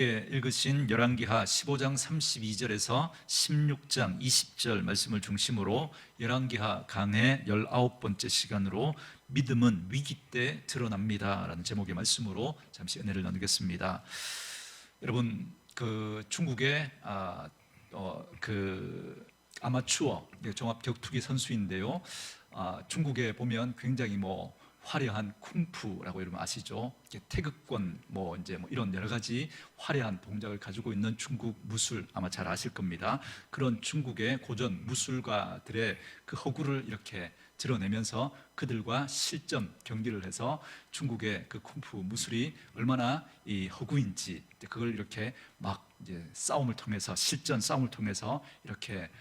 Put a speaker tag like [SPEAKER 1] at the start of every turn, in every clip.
[SPEAKER 1] 함께 읽으신 열왕기하 15장 32절에서 16장 20절 말씀을 중심으로 열왕기하 강의 19번째 시간으로 믿음은 위기 때 드러납니다 라는 제목의 말씀으로 잠시 은혜를 나누겠습니다. 여러분, 중국의 아마추어 종합 격투기 선수인데요, 중국에 보면 굉장히 화려한 쿵푸라고 여러분 아시죠? 태극권 이런 여러 가지 화려한 동작을 가지고 있는 중국 무술, 아마 잘 아실 겁니다. 그런 중국의 고전 무술가들의 그 허구를 이렇게 드러내면서 그들과 실전 경기를 해서 중국의 그 쿵푸 무술이 얼마나 이 허구인지 그걸 이렇게 싸움을 통해서, 실전 싸움을 통해서 이렇게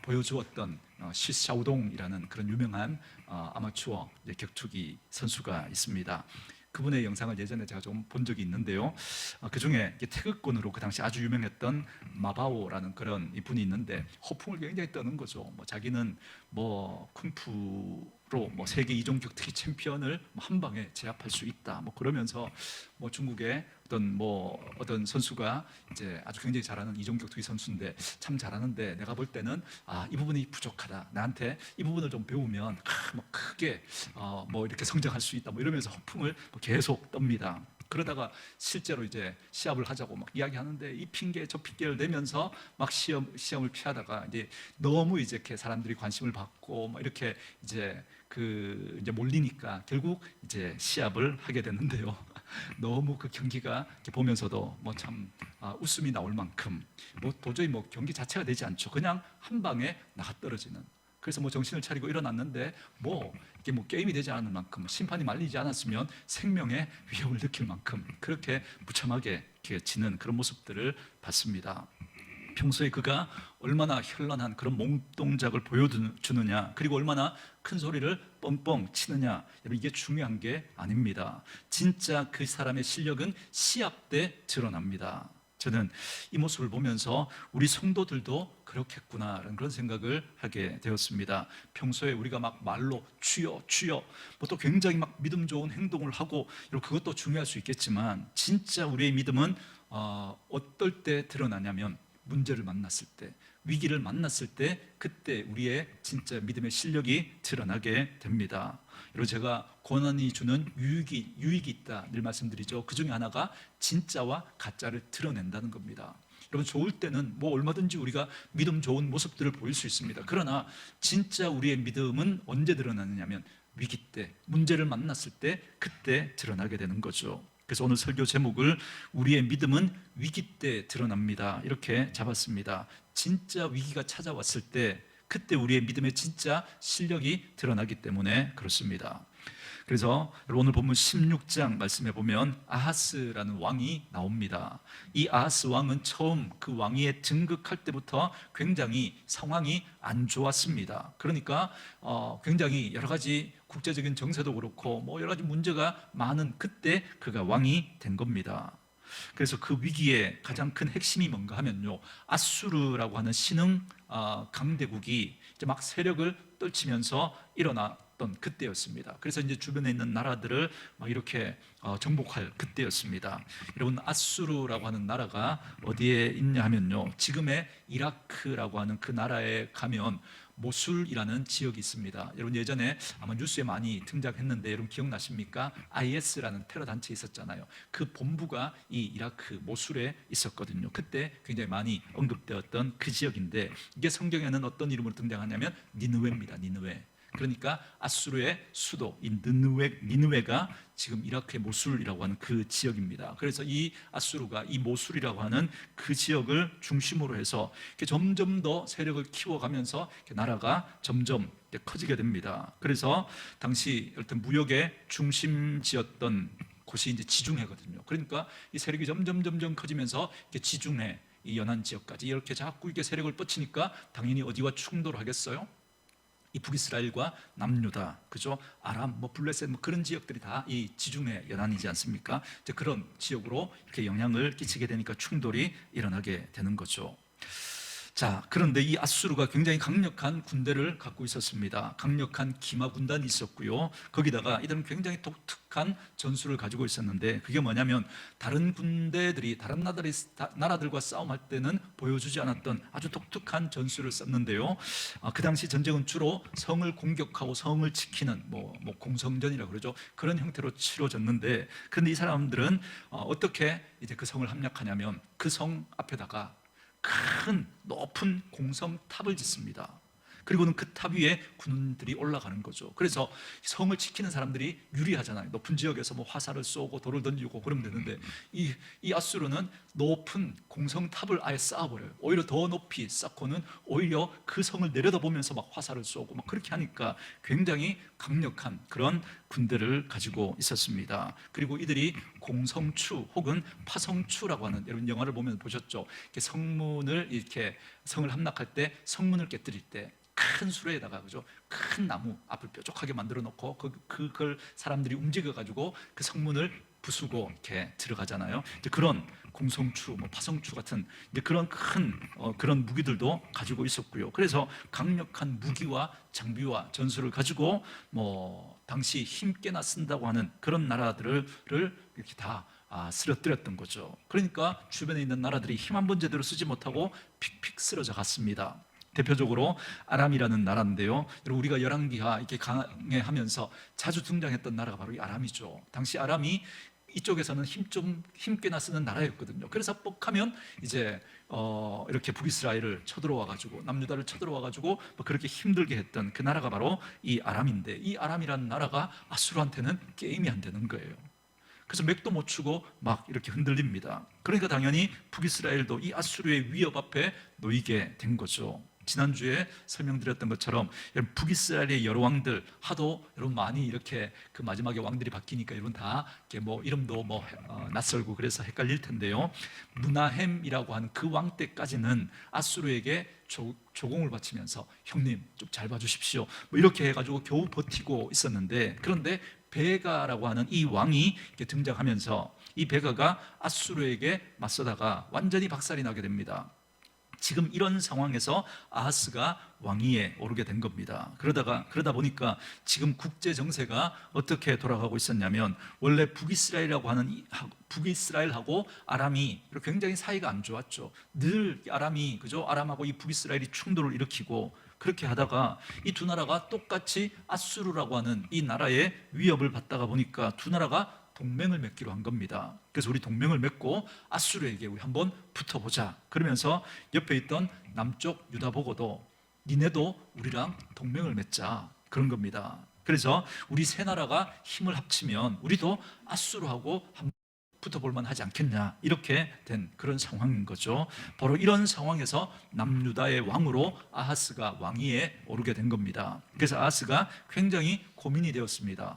[SPEAKER 1] 보여주었던 시샤오동이라는 그런 유명한 아마추어 격투기 선수가 있습니다. 그분의 영상을 예전에 제가 좀 본 적이 있는데요, 그 중에 태극권으로 그 당시 아주 유명했던 마바오라는 그런 분이 있는데 허풍을 굉장히 떠는 거죠. 자기는 쿵푸로 세계 이종 격투기 챔피언을 한 방에 제압할 수 있다. 그러면서 중국의 어떤 선수가 이제 아주 굉장히 잘하는 이종 격투기 선수인데 참 잘하는데 내가 볼 때는 이 부분이 부족하다. 나한테 이 부분을 좀 배우면 크게 이렇게 성장할 수 있다. 이러면서 허풍을 계속 떱니다. 그러다가 실제로 이제 시합을 하자고 이야기하는데 이 핑계 저 핑계를 내면서 시험을 피하다가 이제 너무 이렇게 사람들이 관심을 받고 이렇게 이제 몰리니까 결국 이제 시합을 하게 됐는데요. 너무 그 경기가 보면서도 참 웃음이 나올 만큼 도저히 경기 자체가 되지 않죠. 그냥 한 방에 나가 떨어지는. 그래서 정신을 차리고 일어났는데 이게 게임이 되지 않을 만큼, 심판이 말리지 않았으면 생명의 위협을 느낄 만큼 그렇게 무참하게 지는 그런 모습들을 봤습니다. 평소에 그가 얼마나 현란한 그런 몸동작을 보여주느냐, 그리고 얼마나 큰 소리를 뻥뻥 치느냐, 이게 중요한 게 아닙니다. 진짜 그 사람의 실력은 시합 때 드러납니다. 저는 이 모습을 보면서 우리 성도들도 그렇겠구나라는 그런 생각을 하게 되었습니다. 평소에 우리가 말로 주여 주여 또 굉장히 믿음 좋은 행동을 하고 그것도 중요할 수 있겠지만, 진짜 우리의 믿음은 어떨 때 드러나냐면 문제를 만났을 때, 위기를 만났을 때, 그때 우리의 진짜 믿음의 실력이 드러나게 됩니다. 여러분, 제가 고난이 주는 유익이 있다 늘 말씀드리죠. 그 중에 하나가 진짜와 가짜를 드러낸다는 겁니다. 여러분, 좋을 때는 얼마든지 우리가 믿음 좋은 모습들을 보일 수 있습니다. 그러나 진짜 우리의 믿음은 언제 드러나느냐면 위기 때, 문제를 만났을 때, 그때 드러나게 되는 거죠. 그래서 오늘 설교 제목을 우리의 믿음은 위기 때 드러납니다 이렇게 잡았습니다. 진짜 위기가 찾아왔을 때, 그때 우리의 믿음의 진짜 실력이 드러나기 때문에 그렇습니다. 그래서 오늘 본문 16장 말씀해 보면 아하스라는 왕이 나옵니다. 이 아하스 왕은 처음 그 왕위에 등극할 때부터 굉장히 상황이 안 좋았습니다. 그러니까 굉장히 여러 가지 국제적인 정세도 그렇고 여러 가지 문제가 많은 그때 그가 왕이 된 겁니다. 그래서 그 위기의 가장 큰 핵심이 뭔가 하면요, 아수르라고 하는 신흥 강대국이 이제 세력을 떨치면서 일어났던 그때였습니다. 그래서 이제 주변에 있는 나라들을 이렇게 정복할 그때였습니다. 여러분, 아수르라고 하는 나라가 어디에 있냐 하면요, 지금의 이라크라고 하는 그 나라에 가면 모술이라는 지역이 있습니다. 여러분, 예전에 아마 뉴스에 많이 등장했는데 여러분 기억나십니까? IS라는 테러 단체 있었잖아요. 그 본부가 이 이라크 모술에 있었거든요. 그때 굉장히 많이 언급되었던 그 지역인데, 이게 성경에는 어떤 이름으로 등장하냐면 니느웨입니다. 니느웨. 그러니까 아수르의 수도 이 니느웨가 지금 이라크의 모술이라고 하는 그 지역입니다. 그래서 이 아수르가 이 모술이라고 하는 그 지역을 중심으로 해서 점점 더 세력을 키워가면서 나라가 점점 커지게 됩니다. 그래서 당시 어떤 무역의 중심지였던 곳이 이제 지중해거든요. 그러니까 이 세력이 점점 커지면서 지중해, 이 연안 지역까지 이렇게 자꾸 세력을 뻗치니까 당연히 어디와 충돌하겠어요? 이 북이스라엘과 남유다, 그죠? 아람, 블레셋 그런 지역들이 다 이 지중해 연안이지 않습니까? 이제 그런 지역으로 이렇게 영향을 끼치게 되니까 충돌이 일어나게 되는 거죠. 자, 그런데 이 아수르가 굉장히 강력한 군대를 갖고 있었습니다. 강력한 기마 군단이 있었고요. 거기다가 이들은 굉장히 독특한 전술을 가지고 있었는데, 그게 뭐냐면 다른 군대들이 다른 나라들과 싸움할 때는 보여주지 않았던 아주 독특한 전술을 썼는데요. 그 당시 전쟁은 주로 성을 공격하고 성을 지키는 뭐 공성전이라고 그러죠. 그런 형태로 치러졌는데, 그런데 이 사람들은 어떻게 이제 그 성을 함락하냐면 그 성 앞에다가 큰 높은 공성탑을 짓습니다. 그리고는 그 탑 위에 군인들이 올라가는 거죠. 그래서 성을 지키는 사람들이 유리하잖아요. 높은 지역에서 뭐 화살을 쏘고 돌을 던지고 그러면 되는데, 이 아수르는 높은 공성탑을 아예 쌓아버려요. 오히려 더 높이 쌓고는 오히려 그 성을 내려다보면서 막 화살을 쏘고 막 그렇게 하니까 굉장히 강력한 그런 군대를 가지고 있었습니다. 그리고 이들이 공성추 혹은 파성추라고 하는, 여러분 영화를 보면 보셨죠? 이렇게 성을 함락할 때 성문을 깨뜨릴 때 큰 수레에다가, 그죠? 큰 나무 앞을 뾰족하게 만들어 놓고 그걸 사람들이 움직여 가지고 그 성문을 부수고 이렇게 들어가잖아요. 이제 그런 공성추, 파성추 같은 이제 그런 큰 그런 무기들도 가지고 있었고요. 그래서 강력한 무기와 장비와 전술을 가지고 당시 힘께나 쓴다고 하는 그런 나라들을 이렇게 다 쓰러뜨렸던 거죠. 그러니까 주변에 있는 나라들이 힘 한 번 제대로 쓰지 못하고 픽픽 쓰러져 갔습니다. 대표적으로 아람이라는 나라인데요. 여러분, 우리가 열왕기하 이렇게 강해하면서 자주 등장했던 나라가 바로 이 아람이죠. 당시 아람이 이쪽에서는 힘께나 쓰는 나라였거든요. 그래서 뻑하면 이제 이렇게 북이스라엘을 쳐들어와 가지고 남유다를 쳐들어와 가지고 그렇게 힘들게 했던 그 나라가 바로 이 아람인데, 이 아람이라는 나라가 아수르한테는 게임이 안 되는 거예요. 그래서 맥도 못 추고 막 이렇게 흔들립니다. 그러니까 당연히 북이스라엘도 이 아수르의 위협 앞에 놓이게 된 거죠. 지난주에 설명드렸던 것처럼 북이스라엘의 여러 왕들 하도 여러분 많이 이렇게 그 마지막에 왕들이 바뀌니까 여러분 다 이렇게 이름도 낯설고 그래서 헷갈릴 텐데요. 무나헴이라고 하는 그 왕 때까지는 아수르에게 조공을 바치면서 형님 좀 잘 봐주십시오 이렇게 해가지고 겨우 버티고 있었는데, 그런데 베가라고 하는 이 왕이 등장하면서 이 베가가 아수르에게 맞서다가 완전히 박살이 나게 됩니다. 지금 이런 상황에서 아하스가 왕위에 오르게 된 겁니다. 그러다 보니까 지금 국제 정세가 어떻게 돌아가고 있었냐면, 원래 북이스라엘하고 아람이 굉장히 사이가 안 좋았죠. 늘 아람이, 그죠? 아람하고 이 북이스라엘이 충돌을 일으키고 그렇게 하다가 이 두 나라가 똑같이 아수르라고 하는 이 나라의 위협을 받다가 보니까 두 나라가 동맹을 맺기로 한 겁니다. 그래서 우리 동맹을 맺고 아수르에게 우리 한번 붙어보자. 그러면서 옆에 있던 남쪽 유다 보고도 니네도 우리랑 동맹을 맺자, 그런 겁니다. 그래서 우리 세 나라가 힘을 합치면 우리도 아수르하고 한번 붙어볼만 하지 않겠냐, 이렇게 된 그런 상황인 거죠. 바로 이런 상황에서 남유다의 왕으로 아하스가 왕위에 오르게 된 겁니다. 그래서 아하스가 굉장히 고민이 되었습니다.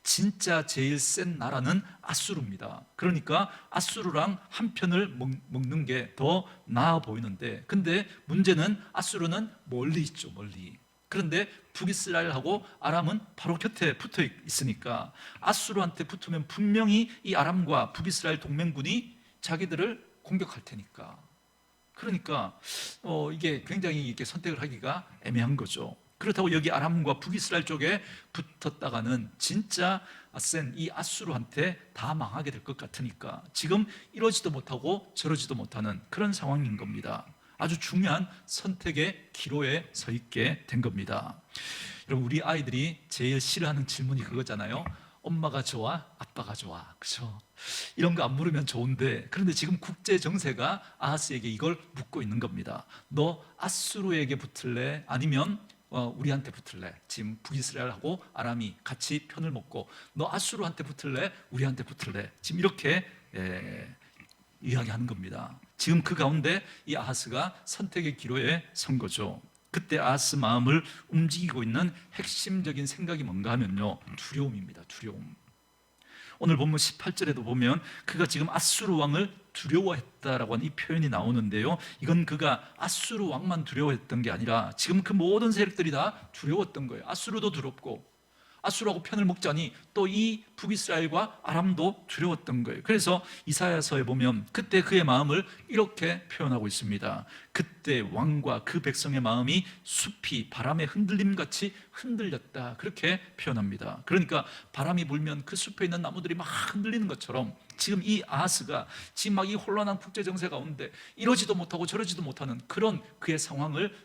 [SPEAKER 1] 진짜 제일 센 나라는 아수르입니다. 그러니까 아수르랑 한 편을 먹는 게 더 나아 보이는데, 근데 문제는 아수르는 멀리 있죠, 멀리. 그런데 북이스라엘하고 아람은 바로 곁에 붙어 있으니까 아수르한테 붙으면 분명히 이 아람과 북이스라엘 동맹군이 자기들을 공격할 테니까. 그러니까 이게 굉장히 이렇게 선택을 하기가 애매한 거죠. 그렇다고 여기 아람과 북이스라엘 쪽에 붙었다가는 진짜 센 이 아수르한테 다 망하게 될 것 같으니까 지금 이러지도 못하고 저러지도 못하는 그런 상황인 겁니다. 아주 중요한 선택의 기로에 서 있게 된 겁니다. 여러분, 우리 아이들이 제일 싫어하는 질문이 그거잖아요. 엄마가 좋아? 아빠가 좋아? 그죠? 이런 거 안 물으면 좋은데, 그런데 지금 국제 정세가 아하스에게 이걸 묻고 있는 겁니다. 너 아수르에게 붙을래? 아니면 우리한테 붙을래? 지금 북이스라엘하고 아람이 같이 편을 먹고 너 아수르한테 붙을래? 우리한테 붙을래? 지금 이렇게 이야기하는 겁니다. 지금 그 가운데 이 아하스가 선택의 기로에 선 거죠. 그때 아하스 마음을 움직이고 있는 핵심적인 생각이 뭔가 하면요, 두려움입니다. 두려움. 오늘 본문 18절에도 보면 그가 지금 아수르 왕을 두려워했다라고 하는 이 표현이 나오는데요, 이건 그가 아수르 왕만 두려워했던 게 아니라 지금 그 모든 세력들이 다 두려웠던 거예요. 아수르도 두렵고 아수르하고 편을 먹자니 또 이 북이스라엘과 아람도 두려웠던 거예요. 그래서 이사야서에 보면 그때 그의 마음을 이렇게 표현하고 있습니다. 그때 왕과 그 백성의 마음이 숲이 바람의 흔들림같이 흔들렸다, 그렇게 표현합니다. 그러니까 바람이 불면 그 숲에 있는 나무들이 막 흔들리는 것처럼 지금 이 아하스가 지금 막 이 혼란한 국제 정세 가운데 이러지도 못하고 저러지도 못하는 그런 그의 상황을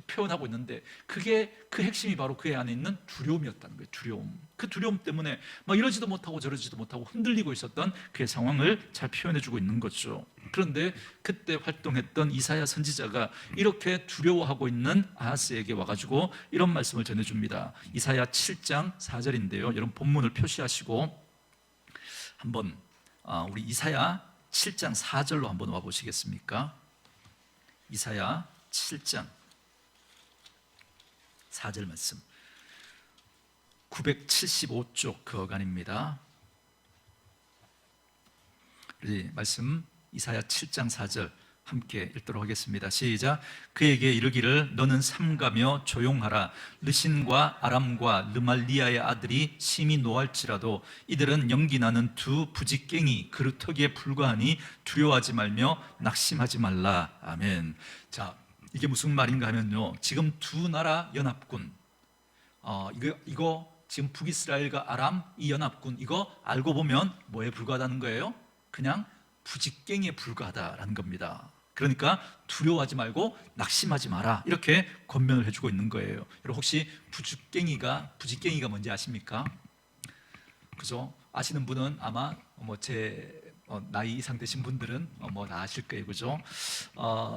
[SPEAKER 1] 표현하고 있는데, 그게 그 핵심이 바로 그의 안에 있는 두려움이었다는 거예요. 두려움. 그 두려움 때문에 막 이러지도 못하고 저러지도 못하고 흔들리고 있었던 그의 상황을 잘 표현해주고 있는 거죠. 그런데 그때 활동했던 이사야 선지자가 이렇게 두려워하고 있는 아하스에게 와가지고 이런 말씀을 전해줍니다. 이사야 7장 4절인데요. 여러분 본문을 표시하시고 한번 우리 이사야 7장 4절로 한번 와보시겠습니까? 이사야 7장 4절 말씀, 975쪽 그 어간입니다. 우리 말씀 이사야 7장 4절 함께 읽도록 하겠습니다. 시작. 그에게 이르기를 너는 삼가며 조용하라. 르신과 아람과 르말리아의 아들이 심히 노할지라도 이들은 연기나는 두 부직갱이 그루터기에 불과하니 두려워하지 말며 낙심하지 말라. 아멘. 자, 이게 무슨 말인가 하면요, 지금 두 나라 연합군, 이거 지금 북이스라엘과 아람 이 연합군, 이거 알고 보면 뭐에 불과하다는 거예요? 그냥 부직갱이에 불과하다라는 겁니다. 그러니까 두려워하지 말고 낙심하지 마라, 이렇게 권면을 해주고 있는 거예요. 여러분 혹시 부직갱이가 뭔지 아십니까? 그죠? 아시는 분은 아마 제 나이 이상 되신 분들은 다 아실 거예요, 그죠?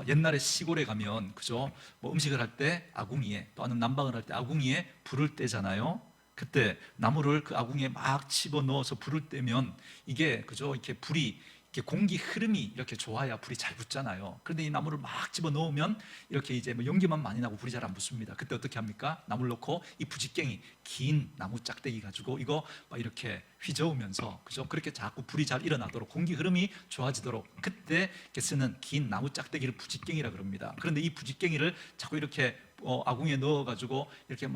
[SPEAKER 1] 옛날에 시골에 가면, 그죠? 음식을 할 때 아궁이에, 또는 난방을 할 때 아궁이에 불을 떼잖아요. 그때 나무를 그 아궁이에 막 집어 넣어서 불을 떼면 이게, 그죠? 이렇게 불이, 이렇게 공기 흐름이 이렇게 좋아야 불이 잘 붙잖아요. 그런데 이 나무를 막 집어 넣으면 이렇게 이제 연기만 많이 나고 불이 잘 안 붙습니다. 그때 어떻게 합니까? 나무를 넣고 이 부직갱이, 긴 나무 짝대기 가지고 이거 막 이렇게 휘저으면서, 그죠? 그렇게 자꾸 불이 잘 일어나도록, 공기 흐름이 좋아지도록 그때 이렇게 쓰는 긴 나무 짝대기를 부직갱이라 그럽니다. 그런데 이 부직갱이를 자꾸 이렇게 아궁이에 넣어가지고 이렇게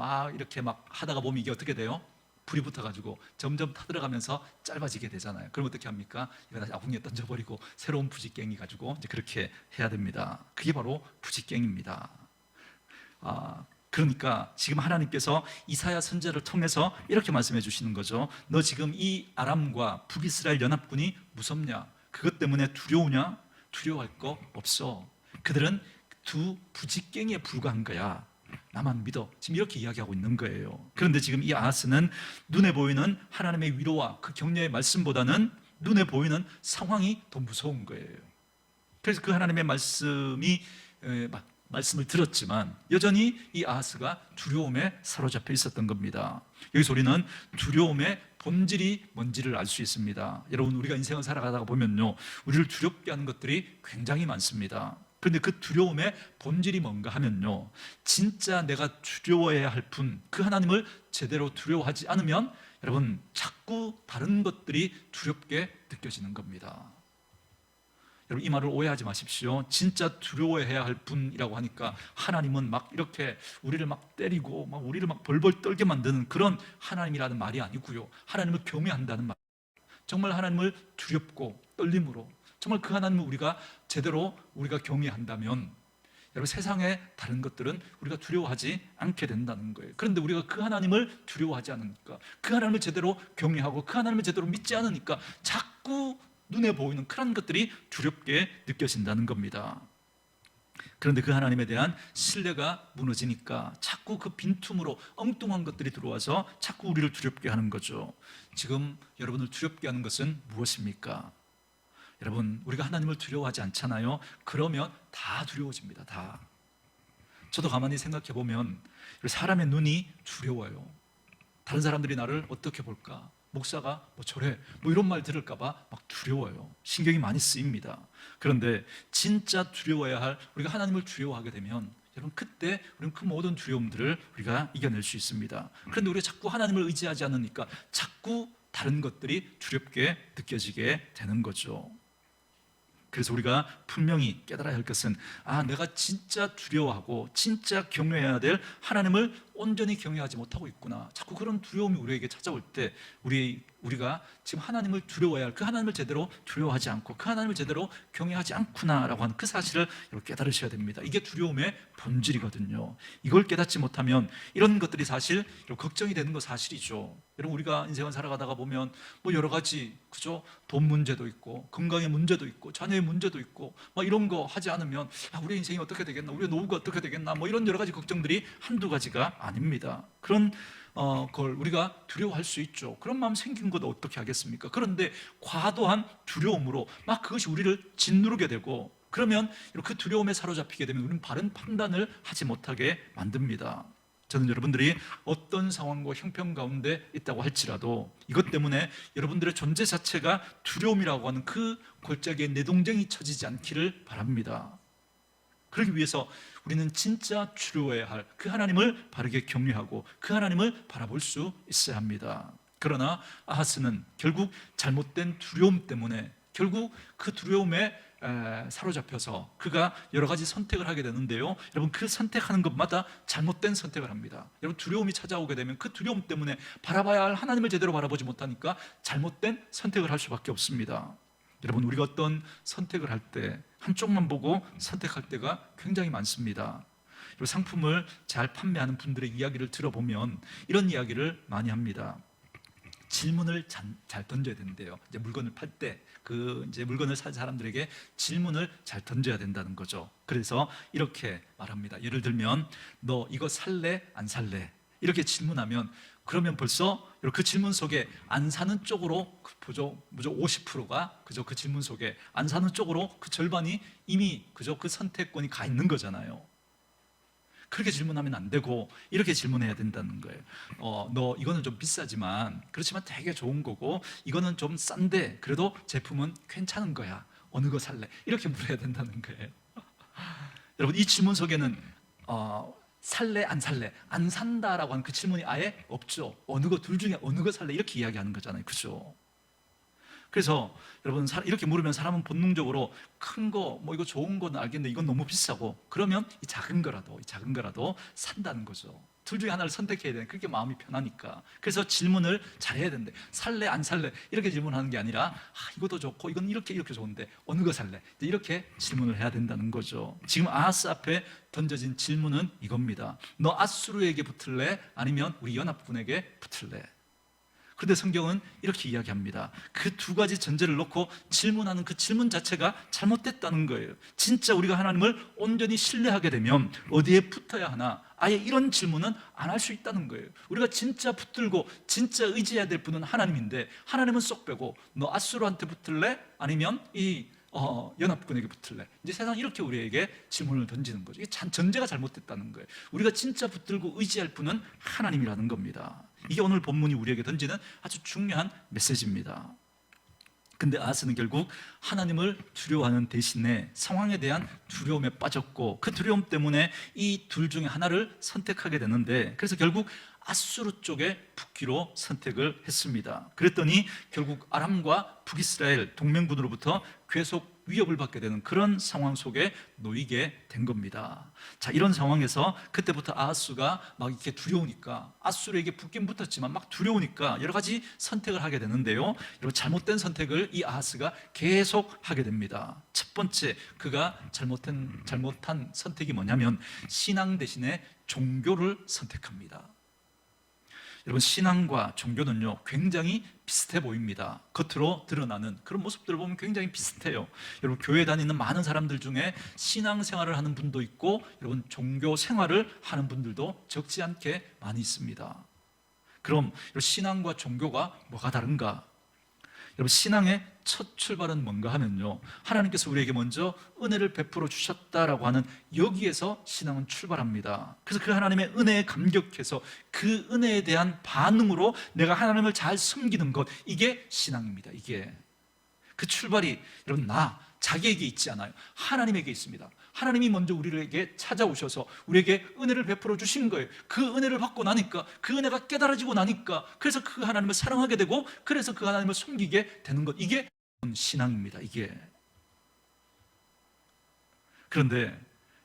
[SPEAKER 1] 막 하다가 보면 이게 어떻게 돼요? 불이 붙어가지고 점점 타들어가면서 짧아지게 되잖아요. 그럼 어떻게 합니까? 이거 다시 아궁이에 던져버리고 새로운 부직갱이 가지고 이제 그렇게 해야 됩니다. 그게 바로 부직갱입니다. 그러니까 지금 하나님께서 이사야 선지자를 통해서 이렇게 말씀해 주시는 거죠. 너 지금 이 아람과 북이스라엘 연합군이 무섭냐? 그것 때문에 두려우냐? 두려워할 거 없어. 그들은 두 부직갱이에 불과한 거야. 나만 믿어. 지금 이렇게 이야기하고 있는 거예요. 그런데 지금 이 아하스는 눈에 보이는 하나님의 위로와 그 격려의 말씀보다는 눈에 보이는 상황이 더 무서운 거예요. 그래서 그 하나님의 말씀을 들었지만 여전히 이 아하스가 두려움에 사로잡혀 있었던 겁니다. 여기서 우리는 두려움의 본질이 뭔지를 알 수 있습니다. 여러분, 우리가 인생을 살아가다가 보면요, 우리를 두렵게 하는 것들이 굉장히 많습니다. 그런데 그 두려움의 본질이 뭔가 하면요, 진짜 내가 두려워해야 할 분, 그 하나님을 제대로 두려워하지 않으면 여러분 자꾸 다른 것들이 두렵게 느껴지는 겁니다. 여러분 이 말을 오해하지 마십시오. 진짜 두려워해야 할 분이라고 하니까 하나님은 막 이렇게 우리를 막 때리고 막 우리를 막 벌벌 떨게 만드는 그런 하나님이라는 말이 아니고요, 하나님을 경외한다는 말, 정말 하나님을 두렵고 떨림으로, 정말 그 하나님을 우리가 제대로 우리가 경외한다면 여러분 세상의 다른 것들은 우리가 두려워하지 않게 된다는 거예요. 그런데 우리가 그 하나님을 두려워하지 않으니까, 그 하나님을 제대로 경외하고 그 하나님을 제대로 믿지 않으니까 자꾸 눈에 보이는 그런 것들이 두렵게 느껴진다는 겁니다. 그런데 그 하나님에 대한 신뢰가 무너지니까 자꾸 그 빈틈으로 엉뚱한 것들이 들어와서 자꾸 우리를 두렵게 하는 거죠. 지금 여러분을 두렵게 하는 것은 무엇입니까? 여러분, 우리가 하나님을 두려워하지 않잖아요. 그러면 다 두려워집니다. 다. 저도 가만히 생각해 보면 사람의 눈이 두려워요. 다른 사람들이 나를 어떻게 볼까? 목사가 저래 이런 말 들을까 봐 막 두려워요. 신경이 많이 쓰입니다. 그런데 진짜 두려워야 할, 우리가 하나님을 두려워하게 되면 여러분 그때 우리는 그 모든 두려움들을 우리가 이겨낼 수 있습니다. 그런데 우리가 자꾸 하나님을 의지하지 않으니까 자꾸 다른 것들이 두렵게 느껴지게 되는 거죠. 그래서 우리가 분명히 깨달아야 할 것은, 내가 진짜 두려워하고 진짜 경외해야 될 하나님을 온전히 경외하지 못하고 있구나. 자꾸 그런 두려움이 우리에게 찾아올 때 우리가 지금 하나님을 두려워해야 할, 그 하나님을 제대로 두려워하지 않고 그 하나님을 제대로 경외하지 않구나라고 하는 그 사실을 여러분 깨달으셔야 됩니다. 이게 두려움의 본질이거든요. 이걸 깨닫지 못하면 이런 것들이 사실 걱정이 되는 거 사실이죠. 여러분, 우리가 인생을 살아가다가 보면 뭐 여러 가지, 그죠? 돈 문제도 있고 건강의 문제도 있고 자녀의 문제도 있고 뭐 이런 거 하지 않으면 우리 인생이 어떻게 되겠나, 우리의 노후가 어떻게 되겠나, 뭐 이런 여러 가지 걱정들이 한두 가지가 아닙니다. 그런 걸 우리가 두려워할 수 있죠. 그런 마음 생긴 것도 어떻게 하겠습니까? 그런데 과도한 두려움으로 막 그것이 우리를 짓누르게 되고, 그러면 그 두려움에 사로잡히게 되면 우리는 바른 판단을 하지 못하게 만듭니다. 저는 여러분들이 어떤 상황과 형편 가운데 있다고 할지라도 이것 때문에 여러분들의 존재 자체가 두려움이라고 하는 그 골짜기에 내동댕이 쳐지지 않기를 바랍니다. 그러기 위해서 우리는 진짜 두려워해야 할 그 하나님을 바르게 경외하고 그 하나님을 바라볼 수 있어야 합니다. 그러나 아하스는 결국 잘못된 두려움 때문에 결국 그 두려움에 사로잡혀서 그가 여러 가지 선택을 하게 되는데요, 여러분, 그 선택하는 것마다 잘못된 선택을 합니다. 여러분, 두려움이 찾아오게 되면 그 두려움 때문에 바라봐야 할 하나님을 제대로 바라보지 못하니까 잘못된 선택을 할 수밖에 없습니다. 여러분, 우리가 어떤 선택을 할 때 한쪽만 보고 선택할 때가 굉장히 많습니다. 상품을 잘 판매하는 분들의 이야기를 들어보면 이런 이야기를 많이 합니다. 질문을 잘 던져야 된대요. 이제 물건을 팔 때 이제 물건을 산 사람들에게 질문을 잘 던져야 된다는 거죠. 그래서 이렇게 말합니다. 예를 들면 너 이거 살래? 안 살래? 이렇게 질문하면 그러면 벌써 그 질문 속에 안 사는 쪽으로 보죠. 50%가 그죠? 그 질문 속에 안 사는 쪽으로 그 절반이 이미 그죠? 그 선택권이 가 있는 거잖아요. 그렇게 질문하면 안 되고 이렇게 질문해야 된다는 거예요. 너 이거는 좀 비싸지만 그렇지만 되게 좋은 거고 이거는 좀 싼데 그래도 제품은 괜찮은 거야. 어느 거 살래? 이렇게 물어야 된다는 거예요. 여러분, 이 질문 속에는 살래 안 살래, 안 산다라고 하는 그 질문이 아예 없죠. 어느 거 둘 중에 어느 거 살래 이렇게 이야기하는 거잖아요. 그죠? 그래서 여러분, 이렇게 물으면 사람은 본능적으로 큰 거, 뭐 이거 좋은 건 알겠는데 이건 너무 비싸고, 그러면 이 작은 거라도 산다는 거죠. 둘 중에 하나를 선택해야 되는, 그렇게 마음이 편하니까. 그래서 질문을 잘해야 된대. 살래 안 살래 이렇게 질문하는 게 아니라 이것도 좋고 이건 이렇게 좋은데 어느 거 살래, 이렇게 질문을 해야 된다는 거죠. 지금 아하스 앞에 던져진 질문은 이겁니다. 너 아수르에게 붙을래? 아니면 우리 연합군에게 붙을래? 그런데 성경은 이렇게 이야기합니다. 그 두 가지 전제를 놓고 질문하는 그 질문 자체가 잘못됐다는 거예요. 진짜 우리가 하나님을 온전히 신뢰하게 되면 어디에 붙어야 하나, 아예 이런 질문은 안 할 수 있다는 거예요. 우리가 진짜 붙들고 진짜 의지해야 될 분은 하나님인데, 하나님은 쏙 빼고 너 아수르한테 붙을래? 아니면 이 연합군에게 붙을래? 이제 세상 이렇게 우리에게 질문을 던지는 거죠. 이게 전제가 잘못됐다는 거예요. 우리가 진짜 붙들고 의지할 분은 하나님이라는 겁니다. 이게 오늘 본문이 우리에게 던지는 아주 중요한 메시지입니다. 근데 아하스는 결국 하나님을 두려워하는 대신에 상황에 대한 두려움에 빠졌고, 그 두려움 때문에 이 둘 중에 하나를 선택하게 되는데, 그래서 결국 아수르 쪽에 붙기로 선택을 했습니다. 그랬더니 결국 아람과 북이스라엘 동맹군으로부터 계속 위협을 받게 되는 그런 상황 속에 놓이게 된 겁니다. 자, 이런 상황에서 그때부터 아하스가 막 이렇게 두려우니까, 아수르에게 붙긴 붙었지만 막 두려우니까 여러 가지 선택을 하게 되는데요, 이런 잘못된 선택을 이 아하스가 계속 하게 됩니다. 첫 번째, 그가 잘못한 선택이 뭐냐면 신앙 대신에 종교를 선택합니다. 여러분, 신앙과 종교는요 굉장히 비슷해 보입니다. 겉으로 드러나는 그런 모습들을 보면 굉장히 비슷해요. 여러분, 교회 다니는 많은 사람들 중에 신앙 생활을 하는 분도 있고, 여러분, 종교 생활을 하는 분들도 적지 않게 많이 있습니다. 그럼 신앙과 종교가 뭐가 다른가? 여러분, 신앙의 첫 출발은 뭔가 하면요, 하나님께서 우리에게 먼저 은혜를 베풀어 주셨다라고 하는 여기에서 신앙은 출발합니다. 그래서 그 하나님의 은혜에 감격해서 그 은혜에 대한 반응으로 내가 하나님을 잘 섬기는 것, 이게 신앙입니다. 이게 그 출발이 여러분 자기에게 있지 않아요. 하나님에게 있습니다. 하나님이 먼저 우리에게 찾아오셔서 우리에게 은혜를 베풀어 주신 거예요. 그 은혜를 받고 나니까, 그 은혜가 깨달아지고 나니까, 그래서 그 하나님을 사랑하게 되고, 그래서 그 하나님을 섬기게 되는 것, 이게 신앙입니다. 이게. 그런데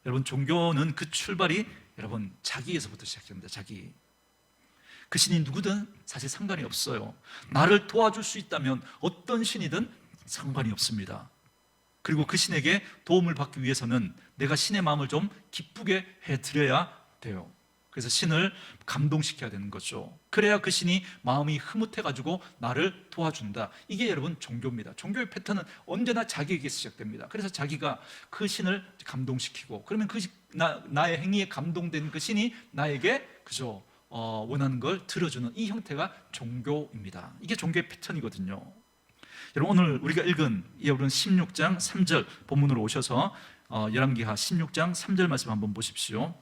[SPEAKER 1] 여러분, 종교는 그 출발이 여러분, 자기에서부터 시작됩니다. 자기. 그 신이 누구든 사실 상관이 없어요. 나를 도와줄 수 있다면 어떤 신이든 상관이 없습니다. 그리고 그 신에게 도움을 받기 위해서는 내가 신의 마음을 좀 기쁘게 해드려야 돼요. 그래서 신을 감동시켜야 되는 거죠. 그래야 그 신이 마음이 흐뭇해가지고 나를 도와준다. 이게 여러분 종교입니다. 종교의 패턴은 언제나 자기에게 시작됩니다. 그래서 자기가 그 신을 감동시키고, 그러면 나의 행위에 감동된 그 신이 나에게 그죠 원하는 걸 들어주는 이 형태가 종교입니다. 이게 종교의 패턴이거든요. 여러분, 오늘 우리가 읽은 여러분 16장 3절 본문으로 오셔서 열왕기하 16장 3절 말씀 한번 보십시오.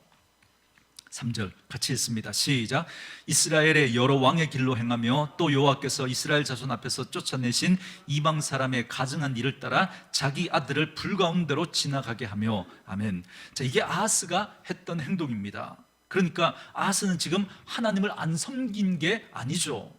[SPEAKER 1] 3절 같이 읽습니다. 시작. 이스라엘의 여러 왕의 길로 행하며 또 여호와께서 이스라엘 자손 앞에서 쫓아내신 이방 사람의 가증한 일을 따라 자기 아들을 불가운데로 지나가게 하며. 아멘. 자, 이게 아하스가 했던 행동입니다. 그러니까 아하스는 지금 하나님을 안 섬긴 게 아니죠.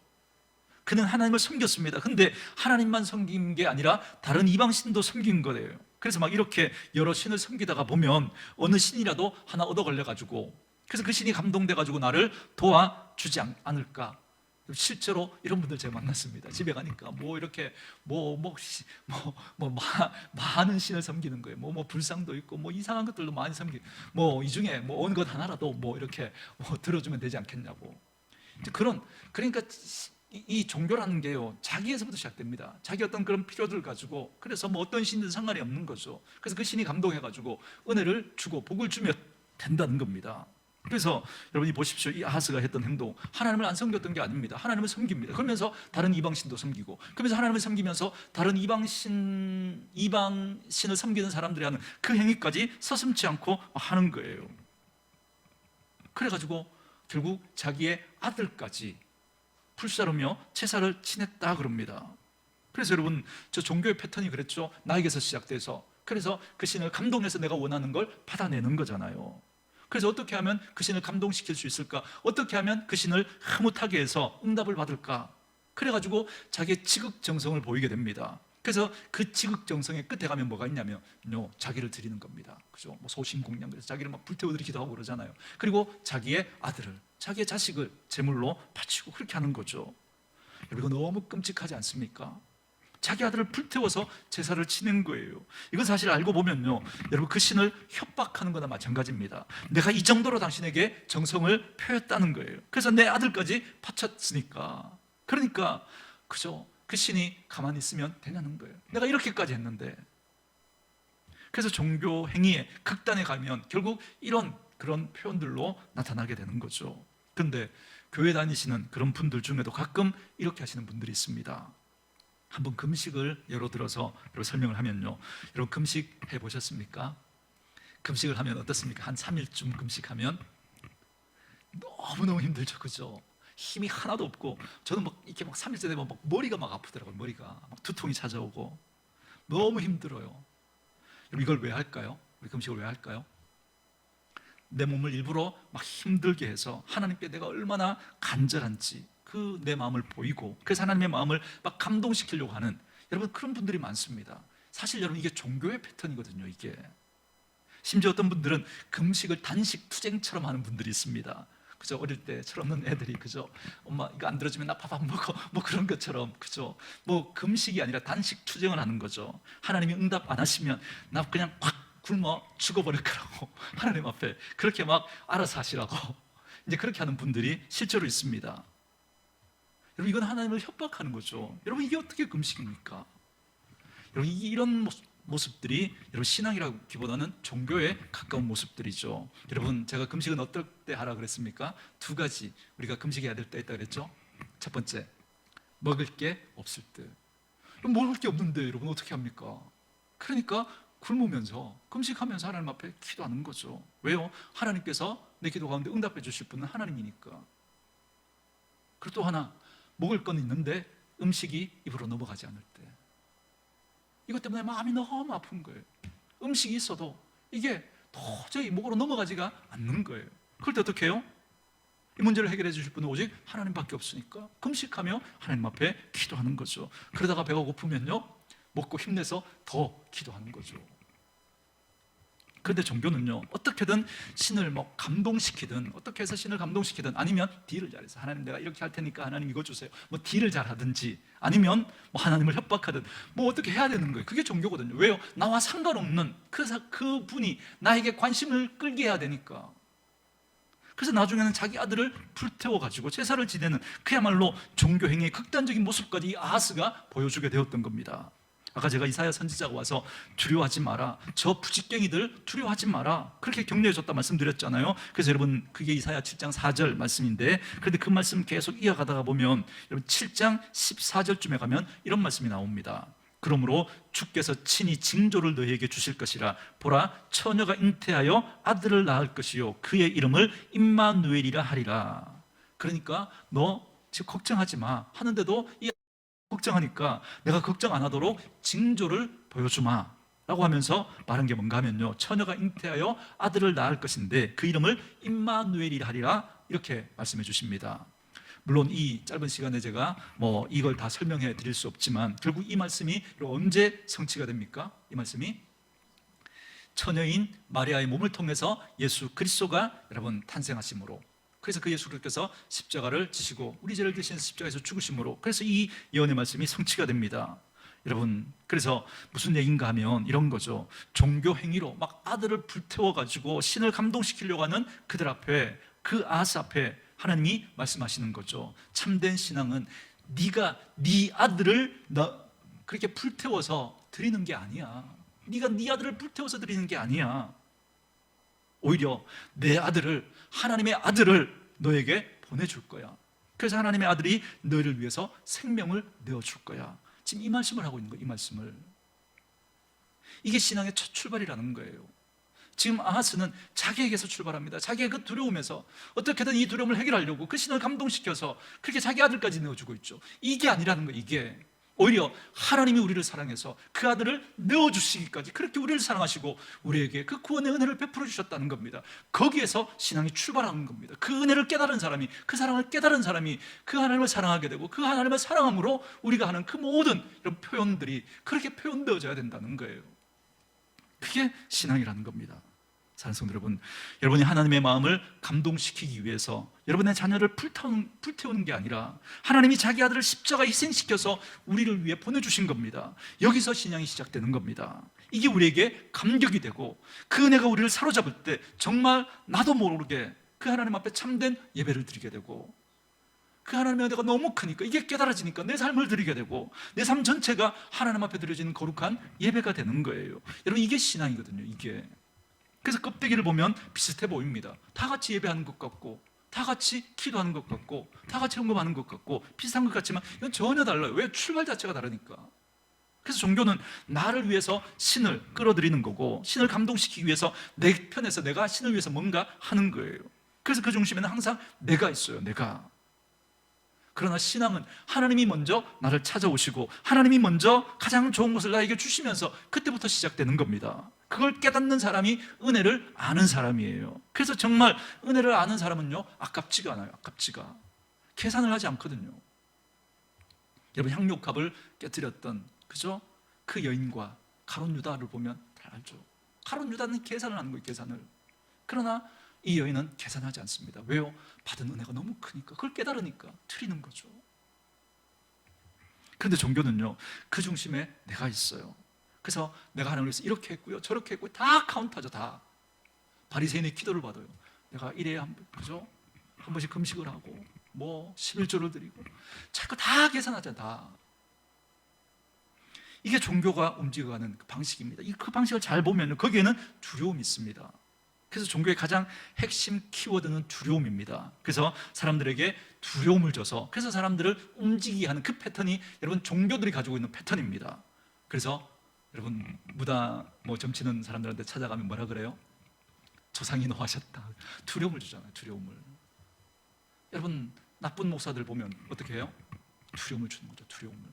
[SPEAKER 1] 그는 하나님을 섬겼습니다. 근데 하나님만 섬긴 게 아니라 다른 이방신도 섬긴 거예요. 그래서 막 이렇게 여러 신을 섬기다가 보면 어느 신이라도 하나 얻어 걸려가지고, 그래서 그 신이 감동돼가지고 나를 도와주지 않을까. 실제로 이런 분들 제가 만났습니다. 집에 가니까 뭐 이렇게 많은 신을 섬기는 거예요. 뭐 불상도 있고 뭐 이상한 것들도 많이 섬기고, 뭐 이 중에 뭐 어느 것 하나라도 뭐 이렇게 뭐 들어주면 되지 않겠냐고. 그러니까 이 종교라는 게요, 자기에서부터 시작됩니다. 자기 어떤 그런 필요들을 가지고, 그래서 뭐 어떤 신이든 상관이 없는 거죠. 그래서 그 신이 감동해가지고 은혜를 주고 복을 주면 된다는 겁니다. 그래서 여러분이 보십시오. 이 아하스가 했던 행동, 하나님을 안 섬겼던 게 아닙니다. 하나님을 섬깁니다. 그러면서 다른 이방신도 섬기고, 그러면서 하나님을 섬기면서 다른 이방신을 섬기는 사람들이 하는 그 행위까지 서슴지 않고 하는 거예요. 그래가지고 결국 자기의 아들까지 불사르며 제사를 지냈다 그럽니다. 그래서 여러분, 저 종교의 패턴이 그랬죠. 나에게서 시작돼서, 그래서 그 신을 감동해서 내가 원하는 걸 받아내는 거잖아요. 그래서 어떻게 하면 그 신을 감동시킬 수 있을까? 어떻게 하면 그 신을 흐뭇하게 해서 응답을 받을까? 그래가지고 자기의 지극정성을 보이게 됩니다. 그래서 그 지극정성의 끝에 가면 뭐가 있냐면 자기를 드리는 겁니다. 그죠? 뭐 소신공양, 그래서 자기를 막 불태워드리기도 하고 그러잖아요. 그리고 자기의 아들을, 자기의 자식을 제물로 바치고 그렇게 하는 거죠. 여러분, 이거 너무 끔찍하지 않습니까? 자기 아들을 불태워서 제사를 지낸 거예요. 이건 사실 알고 보면요, 여러분, 그 신을 협박하는 거나 마찬가지입니다. 내가 이 정도로 당신에게 정성을 표했다는 거예요. 그래서 내 아들까지 바쳤으니까, 그러니까 그죠? 그 신이 가만히 있으면 되냐는 거예요. 내가 이렇게까지 했는데. 그래서 종교 행위의 극단에 가면 결국 그런 표현들로 나타나게 되는 거죠. 그런데 교회 다니시는 그런 분들 중에도 가끔 이렇게 하시는 분들이 있습니다. 한번 금식을 예로 들어서 설명을 하면요, 여러분 금식 해보셨습니까? 금식을 하면 어떻습니까? 한 3일쯤 금식하면 너무너무 힘들죠, 그죠? 힘이 하나도 없고, 저는 막 이렇게 막 3일째 되면 막 머리가 막 아프더라고요. 머리가 막 두통이 찾아오고 너무 힘들어요. 여러분, 이걸 왜 할까요? 우리 금식을 왜 할까요? 내 몸을 일부러 막 힘들게 해서 하나님께 내가 얼마나 간절한지 그 내 마음을 보이고, 그래서 하나님의 마음을 막 감동시키려고 하는, 여러분, 그런 분들이 많습니다. 사실 여러분, 이게 종교의 패턴이거든요. 이게 심지어 어떤 분들은 금식을 단식 투쟁처럼 하는 분들이 있습니다. 그죠? 어릴 때 철없는 애들이, 그죠? 엄마 이거 안 들어주면 나 밥 안 먹어, 뭐 그런 것처럼, 그죠? 뭐 금식이 아니라 단식 투쟁을 하는 거죠. 하나님이 응답 안 하시면 나 그냥 확 굶어 죽어버릴 거라고 하나님 앞에 그렇게 막 알아서 하시라고 이제 그렇게 하는 분들이 실제로 있습니다. 여러분, 이건 하나님을 협박하는 거죠. 여러분, 이게 어떻게 금식입니까? 여러분, 이런 모습들이 여러분 신앙이라기보다는 종교에 가까운 모습들이죠. 여러분, 제가 금식은 어떨 때 하라 그랬습니까? 두 가지 우리가 금식해야 될 때 있다 그랬죠. 첫 번째, 먹을 게 없을 때. 먹을 게 없는데 여러분 어떻게 합니까? 그러니까 굶으면서 금식하면서 하나님 앞에 기도하는 거죠. 왜요? 하나님께서 내 기도 가운데 응답해 주실 분은 하나님이니까. 그리고 또 하나, 먹을 건 있는데 음식이 입으로 넘어가지 않을 때, 이것 때문에 마음이 너무 아픈 거예요. 음식이 있어도 이게 도저히 목으로 넘어가지가 않는 거예요. 그럴 때 어떻게 해요? 이 문제를 해결해 주실 분은 오직 하나님밖에 없으니까 금식하며 하나님 앞에 기도하는 거죠. 그러다가 배가 고프면요, 먹고 힘내서 더 기도하는 거죠. 그런데 종교는요, 어떻게든 신을 뭐 감동시키든, 어떻게 해서 신을 감동시키든, 아니면 딜을 잘해서 하나님 내가 이렇게 할 테니까 하나님 이거 주세요, 뭐 딜을 잘하든지, 아니면 뭐 하나님을 협박하든 뭐 어떻게 해야 되는 거예요. 그게 종교거든요. 왜요? 나와 상관없는 그 분이 나에게 관심을 끌게 해야 되니까. 그래서 나중에는 자기 아들을 불태워가지고 제사를 지내는 그야말로 종교 행위의 극단적인 모습까지 이 아하스가 보여주게 되었던 겁니다. 아까 제가 이사야 선지자가 와서 두려워하지 마라, 저 부직갱이들 두려워하지 마라, 그렇게 격려해 줬다 말씀드렸잖아요. 그래서 여러분, 그게 이사야 7장 4절 말씀인데, 그런데 그 말씀 계속 이어가다가 보면 여러분 7장 14절쯤에 가면 이런 말씀이 나옵니다. 그러므로 주께서 친히 징조를 너희에게 주실 것이라. 보라, 처녀가 잉태하여 아들을 낳을 것이요 그의 이름을 임마누엘이라 하리라. 그러니까 너 지금 걱정하지 마 하는데도 이 걱정하니까 내가 걱정 안 하도록 징조를 보여주마 라고 하면서 말한 게 뭔가 하면요, 처녀가 잉태하여 아들을 낳을 것인데 그 이름을 임마누엘이라 하리라, 이렇게 말씀해 주십니다. 물론 이 짧은 시간에 제가 뭐 이걸 다 설명해 드릴 수 없지만, 결국 이 말씀이 언제 성취가 됩니까? 이 말씀이 처녀인 마리아의 몸을 통해서 예수 그리스도가 여러분 탄생하심으로, 그래서 그 예수 그리스도께서 십자가를 지시고 우리 죄를 대신 십자가에서 죽으심으로, 그래서 이 예언의 말씀이 성취가 됩니다. 여러분, 그래서 무슨 얘기인가 하면 이런 거죠. 종교 행위로 막 아들을 불태워가지고 신을 감동시키려고 하는 그들 앞에, 그 아하스 앞에 하나님이 말씀하시는 거죠. 참된 신앙은 네가 네 아들을 그렇게 불태워서 드리는 게 아니야. 네가 네 아들을 불태워서 드리는 게 아니야. 오히려 내 아들을, 하나님의 아들을 너에게 보내줄 거야. 그래서 하나님의 아들이 너희를 위해서 생명을 내어줄 거야. 지금 이 말씀을 하고 있는 거예요. 이 말씀을. 이게 신앙의 첫 출발이라는 거예요. 지금 아하스는 자기에게서 출발합니다. 자기의 그 두려움에서 어떻게든 이 두려움을 해결하려고 그 신을 감동시켜서 그렇게 자기 아들까지 내어주고 있죠. 이게 아니라는 거예요. 이게 오히려 하나님이 우리를 사랑해서 그 아들을 내어주시기까지 그렇게 우리를 사랑하시고 우리에게 그 구원의 은혜를 베풀어 주셨다는 겁니다. 거기에서 신앙이 출발하는 겁니다. 그 은혜를 깨달은 사람이, 그 사랑을 깨달은 사람이 그 하나님을 사랑하게 되고, 그 하나님을 사랑함으로 우리가 하는 그 모든 이런 표현들이 그렇게 표현되어져야 된다는 거예요. 그게 신앙이라는 겁니다. 사랑하는 성도 여러분, 여러분이 하나님의 마음을 감동시키기 위해서 여러분의 자녀를 불태우는 게 아니라 하나님이 자기 아들을 십자가에 희생시켜서 우리를 위해 보내주신 겁니다. 여기서 신앙이 시작되는 겁니다. 이게 우리에게 감격이 되고, 그 은혜가 우리를 사로잡을 때 정말 나도 모르게 그 하나님 앞에 참된 예배를 드리게 되고, 그 하나님의 은혜가 너무 크니까 이게 깨달아지니까 내 삶을 드리게 되고, 내 삶 전체가 하나님 앞에 드려지는 거룩한 예배가 되는 거예요. 여러분, 이게 신앙이거든요. 이게. 그래서 껍데기를 보면 비슷해 보입니다. 다 같이 예배하는 것 같고, 다 같이 기도하는 것 같고, 다 같이 헌금하는 것 같고, 비슷한 것 같지만 이건 전혀 달라요. 왜? 출발 자체가 다르니까. 그래서 종교는 나를 위해서 신을 끌어들이는 거고, 신을 감동시키기 위해서 내 편에서 내가 신을 위해서 뭔가 하는 거예요. 그래서 그 중심에는 항상 내가 있어요. 내가. 그러나 신앙은 하나님이 먼저 나를 찾아오시고 하나님이 먼저 가장 좋은 것을 나에게 주시면서 그때부터 시작되는 겁니다. 그걸 깨닫는 사람이 은혜를 아는 사람이에요. 그래서 정말 은혜를 아는 사람은요, 아깝지가 않아요. 아깝지가. 계산을 하지 않거든요. 여러분, 향료값을 깨뜨렸던, 그죠? 그 여인과 가룟 유다를 보면 잘 알죠. 가룟 유다는 계산을 하는 거예요. 계산을. 그러나 이 여인은 계산하지 않습니다. 왜요? 받은 은혜가 너무 크니까, 그걸 깨달으니까 드리는 거죠. 그런데 종교는요, 그 중심에 내가 있어요. 그래서 내가 하나님을 위해서 이렇게 했고요, 저렇게 했고요, 다 카운트하죠. 다. 바리새인의 기도를 받아요. 내가 일에 한 번씩 금식을 하고, 뭐 11조를 드리고, 자꾸 다 계산하죠. 다. 이게 종교가 움직여가는 그 방식입니다. 그 방식을 잘 보면 거기에는 두려움이 있습니다. 그래서 종교의 가장 핵심 키워드는 두려움입니다. 그래서 사람들에게 두려움을 줘서, 그래서 사람들을 움직이게 하는 그 패턴이 여러분 종교들이 가지고 있는 패턴입니다. 그래서 여러분 무당 뭐 점치는 사람들한테 찾아가면 뭐라 그래요? 조상이 노하셨다. 두려움을 주잖아요. 두려움을. 여러분 나쁜 목사들 보면 어떻게 해요? 두려움을 주는 거죠. 두려움을.